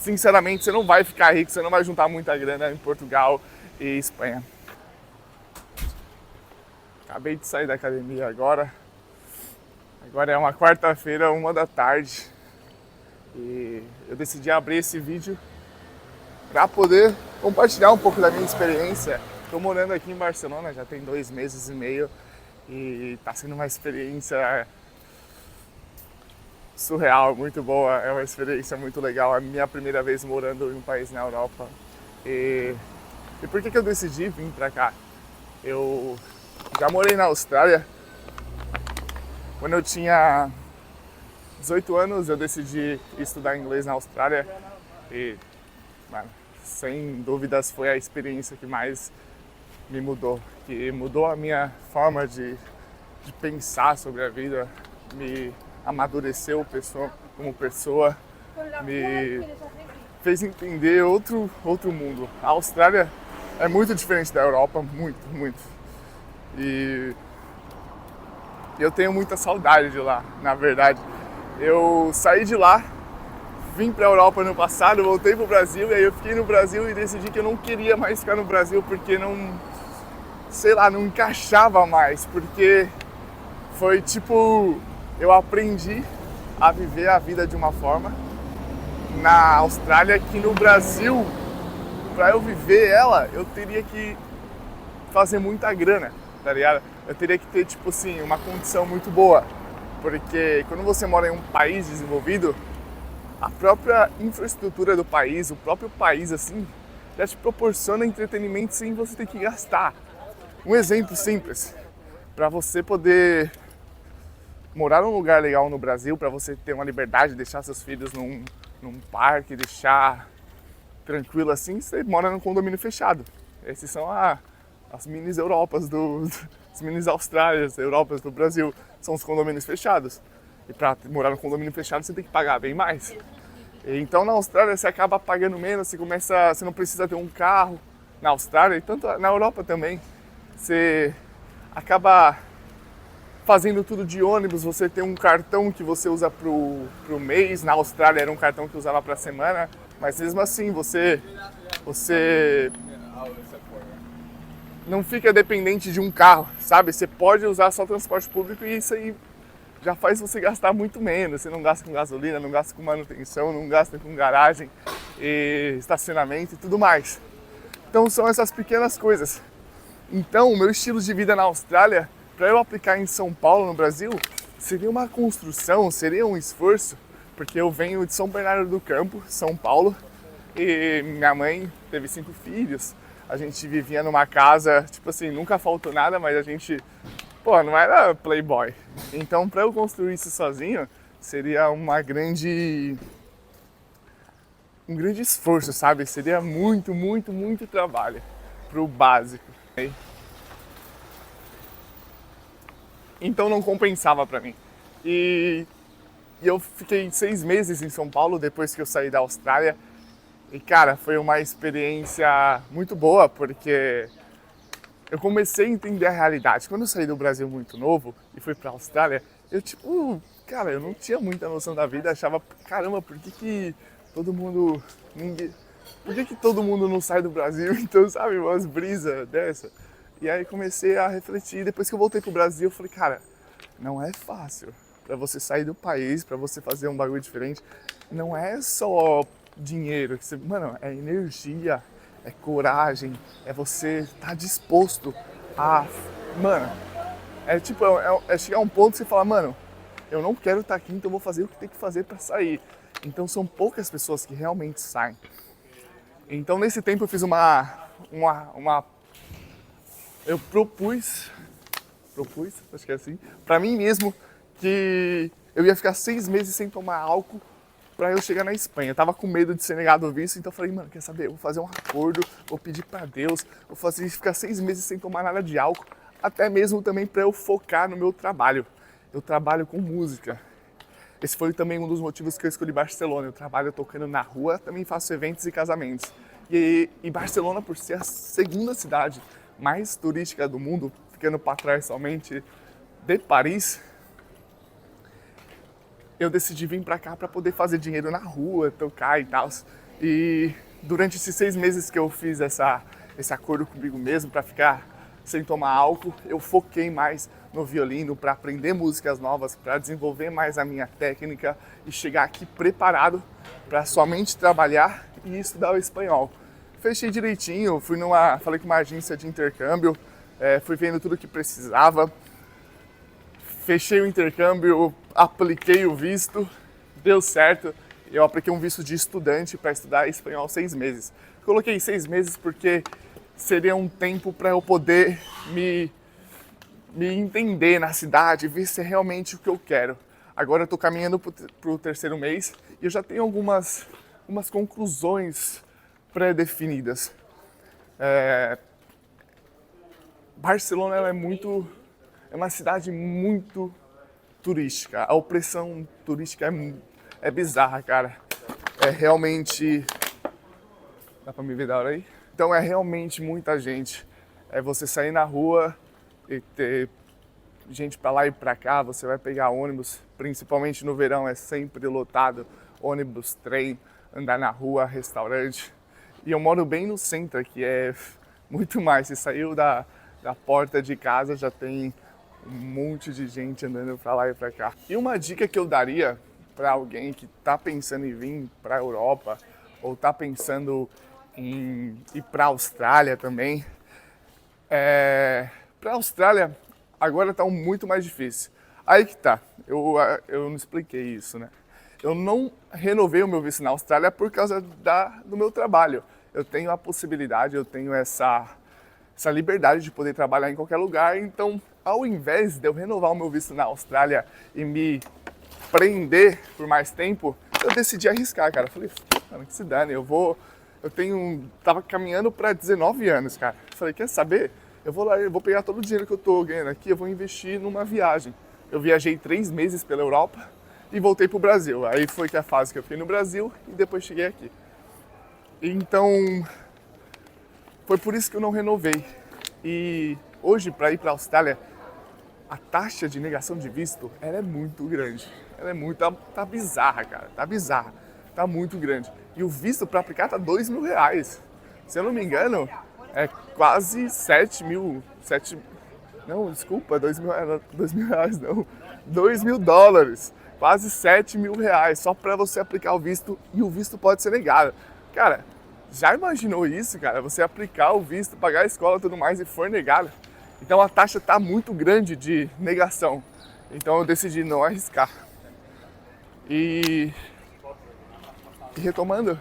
sinceramente, você não vai ficar rico, você não vai juntar muita grana em Portugal e Espanha. Acabei de sair da academia agora. Agora é uma quarta-feira, 1 da tarde. E eu decidi abrir esse vídeo para poder compartilhar um pouco da minha experiência. Estou morando aqui em Barcelona, já tem 2 meses e meio. E está sendo uma experiência surreal, muito boa. É uma experiência muito legal. É a minha primeira vez morando em um país na Europa. E por que eu decidi vir para cá? Eu já morei na Austrália. Quando eu tinha 18 anos, eu decidi estudar inglês na Austrália e, mano, sem dúvidas foi a experiência que mais me mudou, que mudou a minha forma de pensar sobre a vida, me amadureceu como pessoa, me fez entender outro mundo. A Austrália é muito diferente da Europa, muito. E eu tenho muita saudade de lá, na verdade. Eu saí de lá, vim pra Europa no passado, voltei pro Brasil e aí eu fiquei no Brasil e decidi que eu não queria mais ficar no Brasil porque não encaixava mais, porque foi tipo, eu aprendi a viver a vida de uma forma na Austrália que no Brasil, pra eu viver ela, eu teria que fazer muita grana, tá ligado? Eu teria que ter, tipo assim, uma condição muito boa, porque quando você mora em um país desenvolvido, a própria infraestrutura do país, o próprio país, assim, já te proporciona entretenimento sem você ter que gastar. Um exemplo simples, para você poder morar num lugar legal no Brasil, para você ter uma liberdade de deixar seus filhos num parque, deixar tranquilo assim, você mora num condomínio fechado. Esses são as minis Europas as minis Austrálias, Europas do Brasil, são os condomínios fechados. E para morar no condomínio fechado você tem que pagar bem mais. Então na Austrália você acaba pagando menos, você não precisa ter um carro na Austrália e tanto na Europa também. Você acaba fazendo tudo de ônibus, você tem um cartão que você usa pro mês, na Austrália era um cartão que usava pra semana, mas mesmo assim você não fica dependente de um carro, sabe? Você pode usar só transporte público e isso aí já faz você gastar muito menos. Você não gasta com gasolina, não gasta com manutenção, não gasta com garagem, e estacionamento e tudo mais. Então são essas pequenas coisas. Então o meu estilo de vida na Austrália, para eu aplicar em São Paulo, no Brasil, seria uma construção, seria um esforço, porque eu venho de São Bernardo do Campo, São Paulo, e minha mãe teve 5 filhos. A gente vivia numa casa, tipo assim, nunca faltou nada, mas a gente, não era playboy. Então, para eu construir isso sozinho, seria um grande esforço, sabe? Seria muito trabalho pro básico. Então não compensava para mim. E eu fiquei 6 meses em São Paulo depois que eu saí da Austrália. E cara, foi uma experiência muito boa, porque eu comecei a entender a realidade. Quando eu saí do Brasil muito novo e fui pra Austrália, eu eu não tinha muita noção da vida, achava, caramba, por que todo mundo não sai do Brasil? Então, sabe, umas brisas dessa. E aí comecei a refletir, depois que eu voltei pro Brasil, eu falei, cara, não é fácil. Pra você sair do país, pra você fazer um bagulho diferente, não é só dinheiro, mano, é energia, é coragem, é você estar disposto a, mano, é chegar a um ponto que você fala, mano, eu não quero estar aqui, então eu vou fazer o que tem que fazer pra sair. Então são poucas pessoas que realmente saem. Então nesse tempo eu fiz eu propus, acho que é assim, pra mim mesmo, que eu ia ficar 6 meses sem tomar álcool pra eu chegar na Espanha. Eu tava com medo de ser negado o visto, então eu falei, mano, quer saber? Eu vou fazer um acordo, vou pedir pra Deus, ficar 6 meses sem tomar nada de álcool, até mesmo também pra eu focar no meu trabalho. Eu trabalho com música. Esse foi também um dos motivos que eu escolhi Barcelona. Eu trabalho tocando na rua, também faço eventos e casamentos. E Barcelona, por ser a segunda cidade mais turística do mundo, ficando para trás somente de Paris, eu decidi vir para cá para poder fazer dinheiro na rua, tocar e tal. E durante esses 6 meses que eu fiz esse acordo comigo mesmo para ficar sem tomar álcool, eu foquei mais no violino para aprender músicas novas, para desenvolver mais a minha técnica e chegar aqui preparado para somente trabalhar e estudar o espanhol. Fechei direitinho, falei com uma agência de intercâmbio, fui vendo tudo o que precisava, fechei o intercâmbio, apliquei o visto, deu certo. Eu apliquei um visto de estudante para estudar espanhol 6 meses. Coloquei 6 meses porque seria um tempo para eu poder me entender na cidade, ver se é realmente o que eu quero. Agora eu estou caminhando para o 3º mês e eu já tenho algumas conclusões pré-definidas. Barcelona é uma cidade muito turística. A opressão turística é bizarra, cara. É realmente... Dá pra me ver da hora aí? Então é realmente muita gente. É você sair na rua e ter gente pra lá e pra cá, você vai pegar ônibus, principalmente no verão é sempre lotado, ônibus, trem, andar na rua, restaurante. E eu moro bem no centro, que é muito mais. Você saiu da porta de casa, já tem um monte de gente andando pra lá e pra cá. E uma dica que eu daria para alguém que está pensando em vir para a Europa ou está pensando em ir para a Austrália também, para a Austrália agora está muito mais difícil. Aí que tá, eu não expliquei isso, né? Eu não renovei o meu visto na Austrália por causa do meu trabalho. Eu tenho a possibilidade, eu tenho essa liberdade de poder trabalhar em qualquer lugar, então ao invés de eu renovar o meu visto na Austrália e me prender por mais tempo, eu decidi arriscar, cara. Falei, mano, que se dane, tava caminhando para 19 anos, cara. Falei, quer saber? Eu vou lá, eu vou pegar todo o dinheiro que eu tô ganhando aqui, eu vou investir numa viagem. Eu viajei 3 meses pela Europa e voltei pro Brasil. Aí foi que a fase que eu fiquei no Brasil e depois cheguei aqui. Então, foi por isso que eu não renovei. E hoje, para ir para a Austrália, a taxa de negação de visto, ela é muito grande. Ela é muito, tá bizarra, cara, tá bizarra. Tá muito grande. E o visto para aplicar tá R$2.000. Se eu não me engano, é quase 7 mil, não, desculpa, R$2.000 não, $2.000. Quase R$7.000 só para você aplicar o visto e o visto pode ser negado. Cara, já imaginou isso, cara? Você aplicar o visto, pagar a escola e tudo mais e for negado? Então a taxa tá muito grande de negação. Então eu decidi não arriscar. E retomando,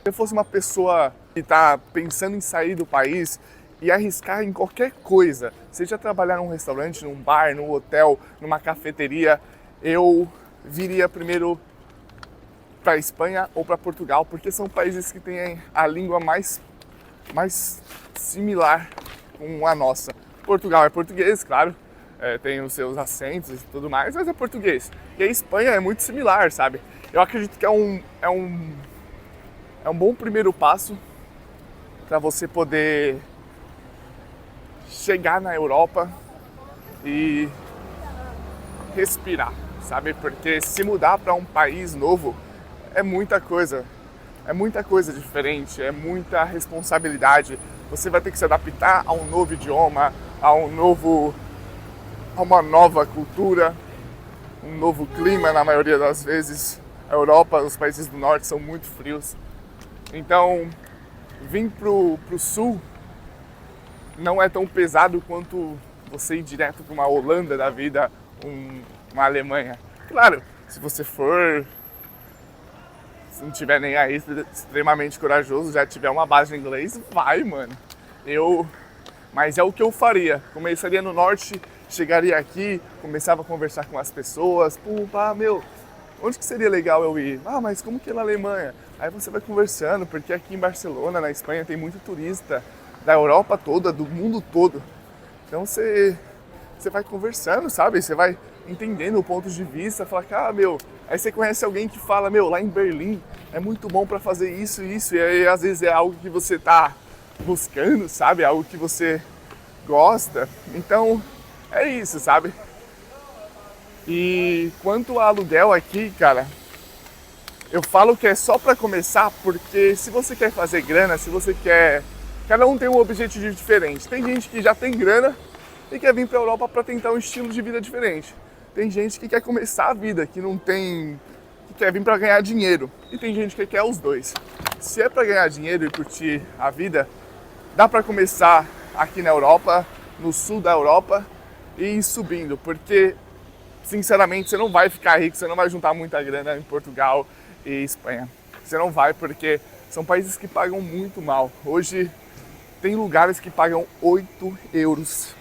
se eu fosse uma pessoa que está pensando em sair do país e arriscar em qualquer coisa, seja trabalhar num restaurante, num bar, num hotel, numa cafeteria, eu viria primeiro para a Espanha ou para Portugal, porque são países que têm a língua mais similar com a nossa. Portugal é português, claro, tem os seus acentos e tudo mais, mas é português. E a Espanha é muito similar, sabe? Eu acredito que é um bom primeiro passo para você poder chegar na Europa e respirar, sabe? Porque se mudar para um país novo é muita coisa diferente, é muita responsabilidade. Você vai ter que se adaptar a um novo idioma, a uma nova cultura, um novo clima na maioria das vezes. A Europa, os países do norte são muito frios. Então, vir pro sul não é tão pesado quanto você ir direto para uma Holanda da vida, uma Alemanha. Claro, se você não tiver nem aí, extremamente corajoso, já tiver uma base de inglês, vai, mano. Mas é o que eu faria. Começaria no norte, chegaria aqui, começava a conversar com as pessoas. Onde que seria legal eu ir? Mas como que é na Alemanha? Aí você vai conversando, porque aqui em Barcelona, na Espanha, tem muito turista da Europa toda, do mundo todo. Então você vai conversando, sabe? Você vai entendendo o ponto de vista, fala, aí você conhece alguém que fala, lá em Berlim é muito bom para fazer isso e isso, e aí às vezes é algo que você tá buscando, sabe? Algo que você gosta. Então, é isso, sabe? E quanto ao aluguel aqui, cara, Eu falo que é só para começar porque se você quer fazer grana, se você quer... Cada um tem um objetivo diferente. Tem gente que já tem grana e quer vir para a Europa para tentar um estilo de vida diferente. Tem gente que quer começar a vida, que não tem... que quer vir para ganhar dinheiro. E tem gente que quer os dois. Se é para ganhar dinheiro e curtir a vida, dá para começar aqui na Europa, no sul da Europa, e ir subindo. Porque, sinceramente, você não vai ficar rico, você não vai juntar muita grana em Portugal e Espanha. Você não vai, porque são países que pagam muito mal. Hoje tem lugares que pagam 8 euros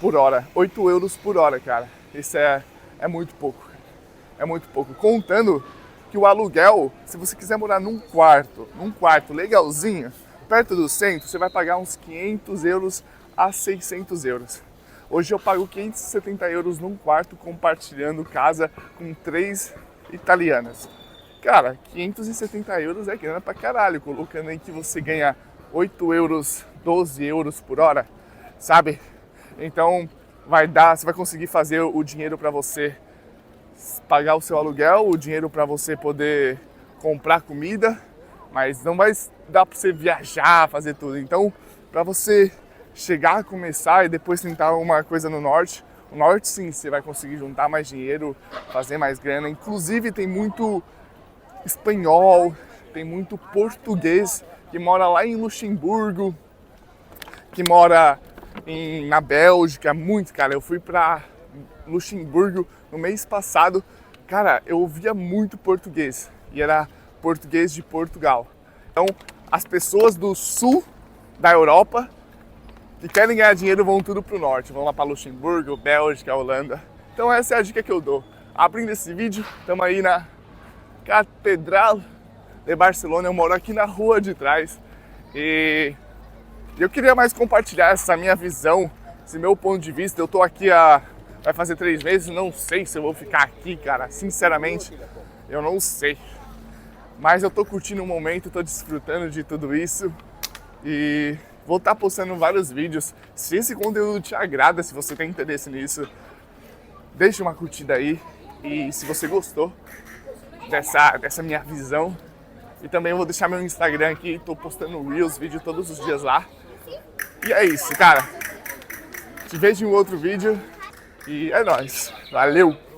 por hora. 8 euros por hora, cara. Isso é muito pouco. É muito pouco. Contando que o aluguel, se você quiser morar num quarto legalzinho, perto do centro, você vai pagar uns 500 euros a 600 euros. Hoje eu pago 570 euros num quarto compartilhando casa com 3 italianas. Cara, 570 euros é grana pra caralho, colocando aí que você ganha 8 euros, 12 euros por hora, sabe? Então você vai conseguir fazer o dinheiro pra você pagar o seu aluguel, o dinheiro pra você poder comprar comida, mas não vai dar pra você viajar, fazer tudo. Então, pra você chegar a começar e depois tentar uma coisa no norte, o norte sim, você vai conseguir juntar mais dinheiro, fazer mais grana. Inclusive tem muito espanhol, tem muito português que mora lá em Luxemburgo, que mora na Bélgica, muito, cara. Eu fui pra Luxemburgo no mês passado, cara, eu ouvia muito português, e era português de Portugal. Então, as pessoas do sul da Europa que querem ganhar dinheiro vão tudo pro norte, vão lá pra Luxemburgo, Bélgica, Holanda. Então essa é a dica que eu dou. Abrindo esse vídeo, estamos aí na Catedral de Barcelona, eu moro aqui na rua de trás e eu queria mais compartilhar essa minha visão, esse meu ponto de vista. Eu tô aqui vai fazer 3 meses, não sei se eu vou ficar aqui, cara, sinceramente, eu não sei. Mas eu tô curtindo o momento, tô desfrutando de tudo isso e vou estar postando vários vídeos. Se esse conteúdo te agrada, se você tem interesse nisso, deixa uma curtida aí. E se você gostou dessa minha visão, e também eu vou deixar meu Instagram aqui, tô postando Reels, vídeo todos os dias lá. E é isso, cara. Te vejo em um outro vídeo e é nóis. Valeu!